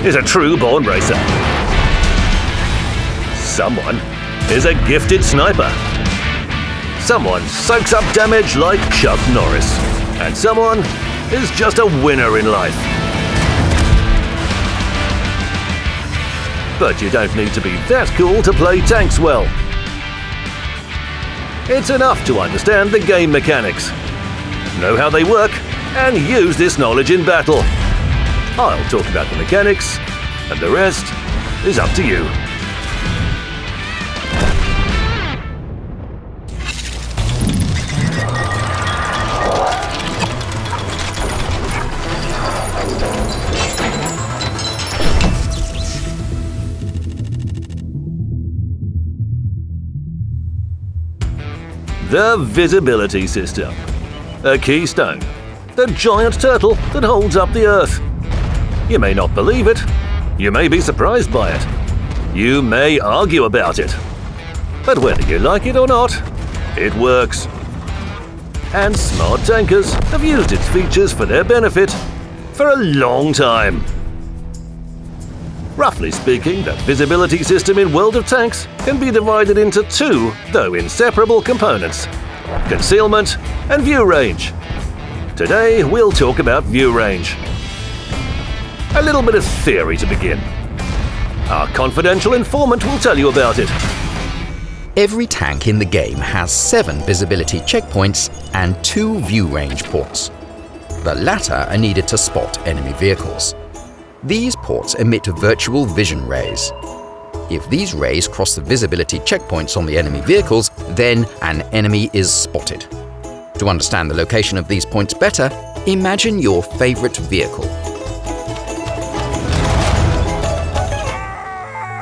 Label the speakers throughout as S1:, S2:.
S1: is a true-born racer. Someone is a gifted sniper. Someone soaks up damage like Chuck Norris. And someone is just a winner in life. But you don't need to be that cool to play tanks well. It's enough to understand the game mechanics, know how they work, and use this knowledge in battle. I'll talk about the mechanics, and the rest is up to you. The Visibility System. A keystone. The giant turtle that holds up the Earth. You may not believe it. You may be surprised by it. You may argue about it. But whether you like it or not, it works. And smart tankers have used its features for their benefit for a long time. Roughly speaking, the visibility system in World of Tanks can be divided into two, though inseparable components: concealment and view range. Today, we'll talk about view range. A little bit of theory to begin. Our confidential informant will tell you about it.
S2: Every tank in the game has 7 visibility checkpoints and 2 view range ports. The latter are needed to spot enemy vehicles. These ports emit virtual vision rays. If these rays cross the visibility checkpoints on the enemy vehicles, then an enemy is spotted. To understand the location of these points better, imagine your favorite vehicle.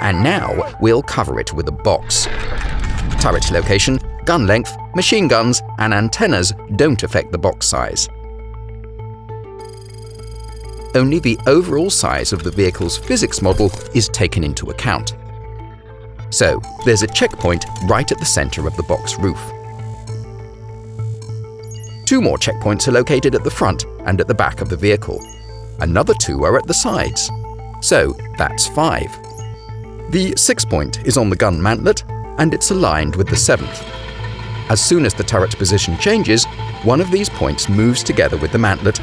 S2: And now we'll cover it with a box. Turret location, gun length, machine guns, and antennas don't affect the box size. Only the overall size of the vehicle's physics model is taken into account. So, there's a checkpoint right at the center of the box roof. 2 more checkpoints are located at the front and at the back of the vehicle. Another 2 are at the sides. So, that's 5. The 6th point is on the gun mantlet, and it's aligned with the 7th. As soon as the turret position changes, one of these points moves together with the mantlet,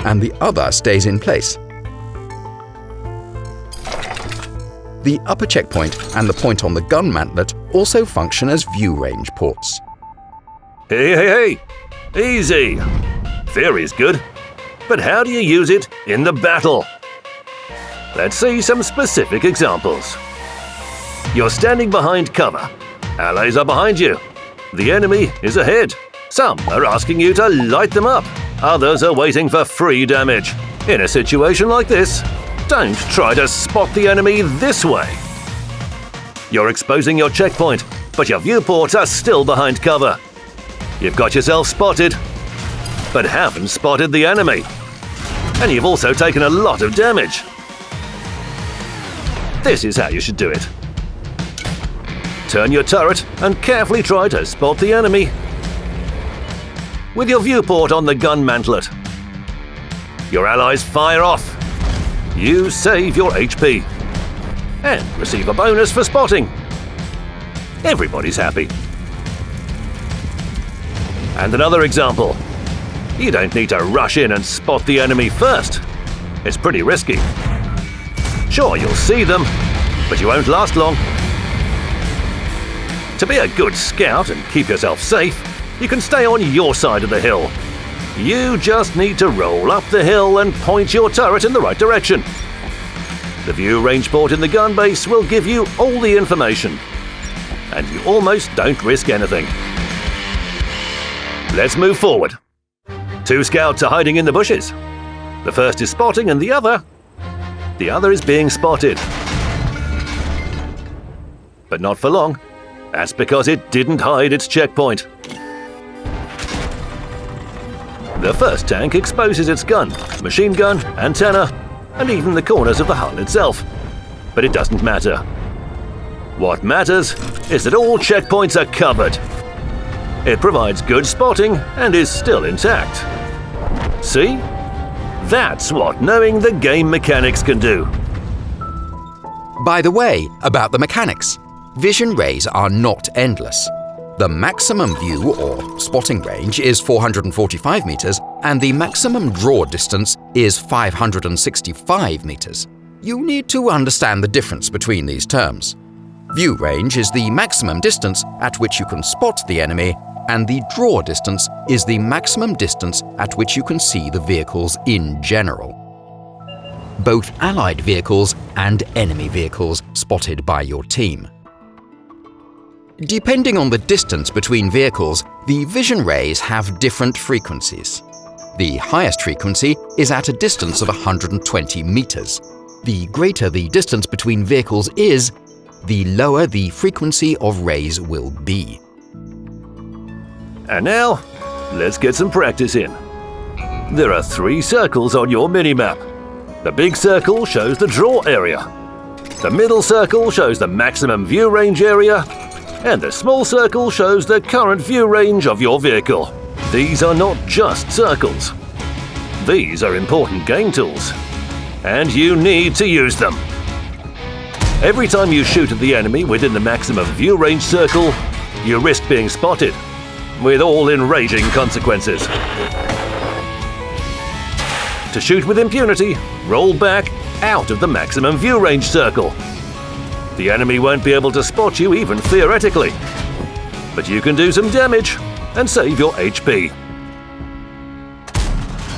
S2: and the other stays in place. The upper checkpoint and the point on the gun mantlet also function as view range ports.
S1: Hey! Easy! Theory's good, but how do you use it in the battle? Let's see some specific examples. You're standing behind cover. Allies are behind you. The enemy is ahead. Some are asking you to light them up. Others are waiting for free damage. In a situation like this, don't try to spot the enemy this way. You're exposing your checkpoint, but your viewports are still behind cover. You've got yourself spotted, but haven't spotted the enemy. And you've also taken a lot of damage. This is how you should do it. Turn your turret and carefully try to spot the enemy with your viewport on the gun mantlet. Your allies fire off. You save your HP and receive a bonus for spotting. Everybody's happy. And another example. You don't need to rush in and spot the enemy first. It's pretty risky. Sure, you'll see them, but you won't last long. To be a good scout and keep yourself safe, you can stay on your side of the hill. You just need to roll up the hill and point your turret in the right direction. The view range port in the gun base will give you all the information, and you almost don't risk anything. Let's move forward. 2 scouts are hiding in the bushes. The first is spotting and the other is being spotted. But not for long. That's because it didn't hide its checkpoint. The first tank exposes its gun, machine gun, antenna, and even the corners of the hull itself. But it doesn't matter. What matters is that all checkpoints are covered. It provides good spotting and is still intact. See? That's what knowing the game mechanics can do.
S2: By the way, about the mechanics, vision rays are not endless. The maximum view or spotting range is 445 meters and the maximum draw distance is 565 meters. You need to understand the difference between these terms. View range is the maximum distance at which you can spot the enemy, and the draw distance is the maximum distance at which you can see the vehicles in general. Both Allied vehicles and enemy vehicles spotted by your team. Depending on the distance between vehicles, the vision rays have different frequencies. The highest frequency is at a distance of 120 meters. The greater the distance between vehicles is, the lower the frequency of rays will be.
S1: And now, let's get some practice in. There are 3 circles on your minimap. The big circle shows the draw area. The middle circle shows the maximum view range area. And the small circle shows the current view range of your vehicle. These are not just circles. These are important game tools. And you need to use them. Every time you shoot at the enemy within the maximum view range circle, you risk being spotted, with all enraging consequences. To shoot with impunity, roll back out of the maximum view range circle. The enemy won't be able to spot you even theoretically. But you can do some damage and save your HP.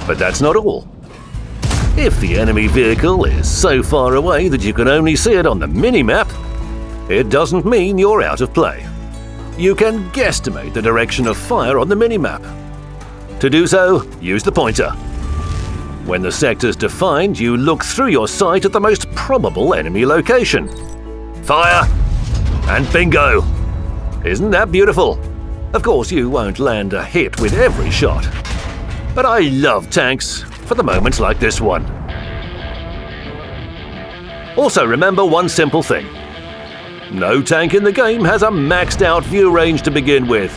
S1: But that's not all. If the enemy vehicle is so far away that you can only see it on the minimap, it doesn't mean you're out of play. You can guesstimate the direction of fire on the minimap. To do so, use the pointer. When the sector's defined, you look through your sight at the most probable enemy location. Fire! And bingo! Isn't that beautiful? Of course, you won't land a hit with every shot. But I love tanks for the moments like this one. Also remember one simple thing. No tank in the game has a maxed out view range to begin with.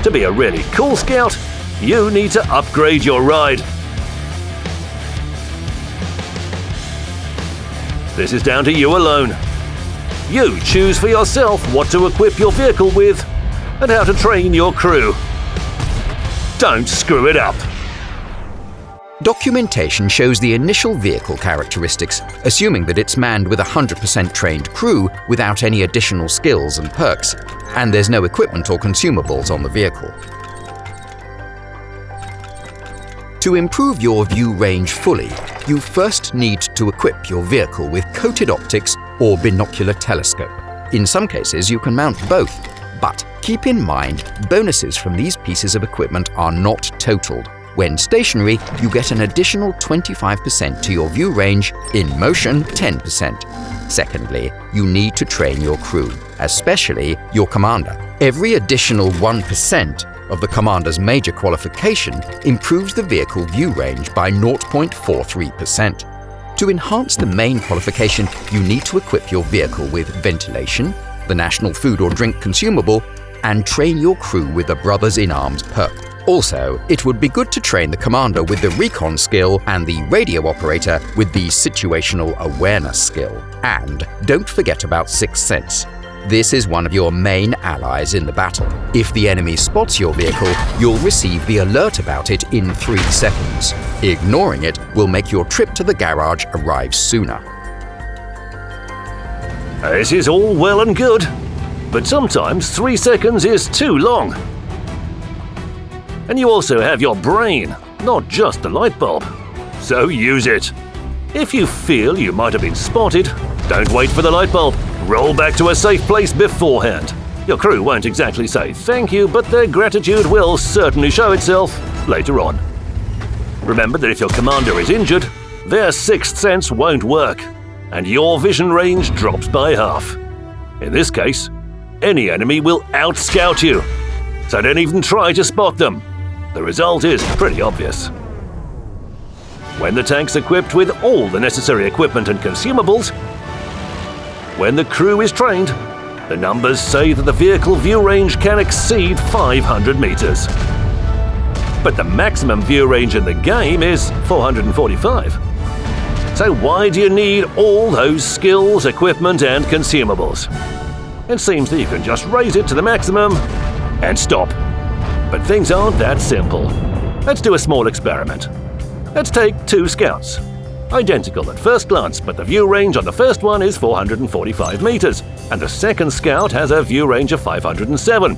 S1: To be a really cool scout, you need to upgrade your ride. This is down to you alone. You choose for yourself what to equip your vehicle with and how to train your crew. Don't screw it up.
S2: Documentation shows the initial vehicle characteristics, assuming that it's manned with a 100% trained crew without any additional skills and perks, and there's no equipment or consumables on the vehicle. To improve your view range fully, you first need to equip your vehicle with coated optics or binocular telescope. In some cases, you can mount both, but keep in mind bonuses from these pieces of equipment are not totaled. When stationary, you get an additional 25% to your view range, in motion 10%. Secondly, you need to train your crew, especially your commander. Every additional 1% of the commander's major qualification improves the vehicle view range by 0.43%. To enhance the main qualification, you need to equip your vehicle with ventilation, the national food or drink consumable, and train your crew with the Brothers in Arms perk. Also, it would be good to train the commander with the recon skill and the radio operator with the situational awareness skill. And don't forget about Sixth Sense. This is one of your main allies in the battle. If the enemy spots your vehicle, you'll receive the alert about it in 3 seconds. Ignoring it will make your trip to the garage arrive sooner.
S1: This is all well and good, but sometimes 3 seconds is too long. And you also have your brain, not just the light bulb. So use it. If you feel you might have been spotted, don't wait for the light bulb. Roll back to a safe place beforehand. Your crew won't exactly say thank you, but their gratitude will certainly show itself later on. Remember that if your commander is injured, their sixth sense won't work, and your vision range drops by half. In this case, any enemy will out-scout you, so don't even try to spot them. The result is pretty obvious. When the tank's equipped with all the necessary equipment and consumables, when the crew is trained, the numbers say that the vehicle view range can exceed 500 meters. But the maximum view range in the game is 445. So why do you need all those skills, equipment, and consumables? It seems that you can just raise it to the maximum and stop. But things aren't that simple. Let's do a small experiment. Let's take 2 scouts. Identical at first glance, but the view range on the first one is 445 meters, and the second scout has a view range of 507.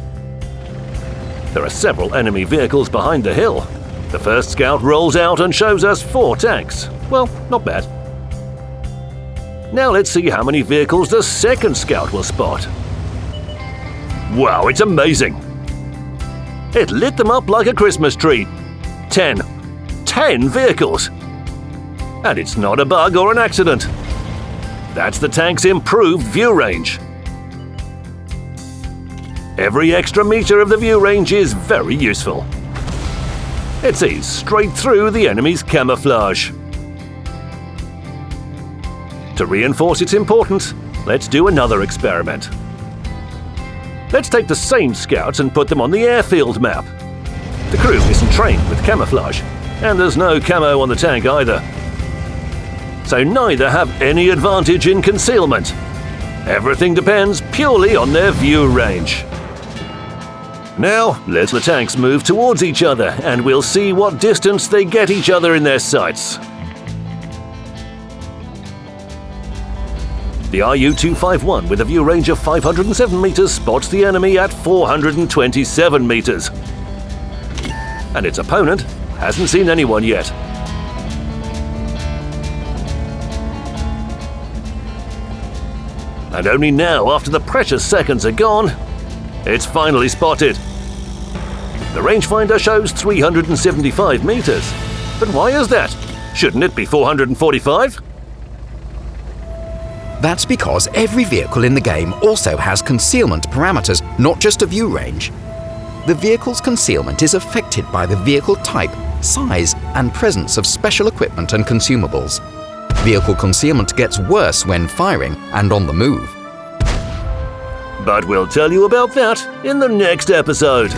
S1: There are several enemy vehicles behind the hill. The first scout rolls out and shows us 4 tanks. Well, not bad. Now let's see how many vehicles the second scout will spot. Wow, it's amazing! It lit them up like a Christmas tree. 10 vehicles! And it's not a bug or an accident. That's the tank's improved view range. Every extra meter of the view range is very useful. It sees straight through the enemy's camouflage. To reinforce its importance, let's do another experiment. Let's take the same scouts and put them on the airfield map. The crew isn't trained with camouflage, and there's no camo on the tank either. So neither have any advantage in concealment. Everything depends purely on their view range. Now, let the tanks move towards each other, and we'll see what distance they get each other in their sights. The RU-251 with a view range of 507 meters spots the enemy at 427 meters. And its opponent hasn't seen anyone yet. And only now, after the precious seconds are gone, it's finally spotted. The rangefinder shows 375 meters. But why is that? Shouldn't it be 445?
S2: That's because every vehicle in the game also has concealment parameters, not just a view range. The vehicle's concealment is affected by the vehicle type, size, and presence of special equipment and consumables. Vehicle concealment gets worse when firing and on the move.
S1: But we'll tell you about that in the next episode.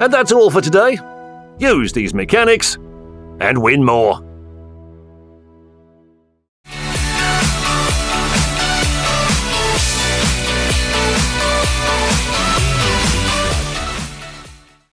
S1: And that's all for today. Use these mechanics and win more.